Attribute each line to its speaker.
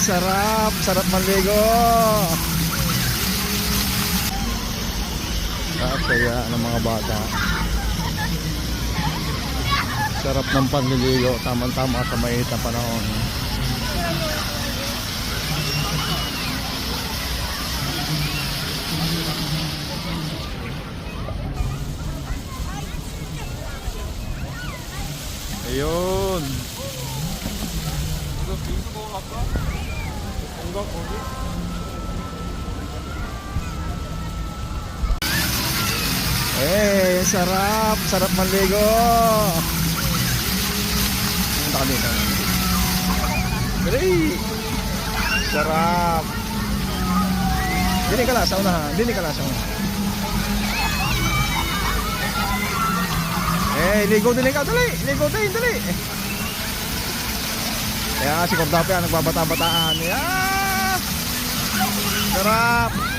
Speaker 1: Sarap, sarap maligo. Sarap kaya ng mga bata. Sarap ng panliligo, tamang-tama sa mainit na panahon. Ayun. Sarap, sarap maligo. Punta kami dito. Sarap. Dini ka lang sa unahan, dini ka lang sa unahan. Ligo din ikaw, dali. Ligo din, dali. Kaya si Cordape nagbabata-bataan. Sarap.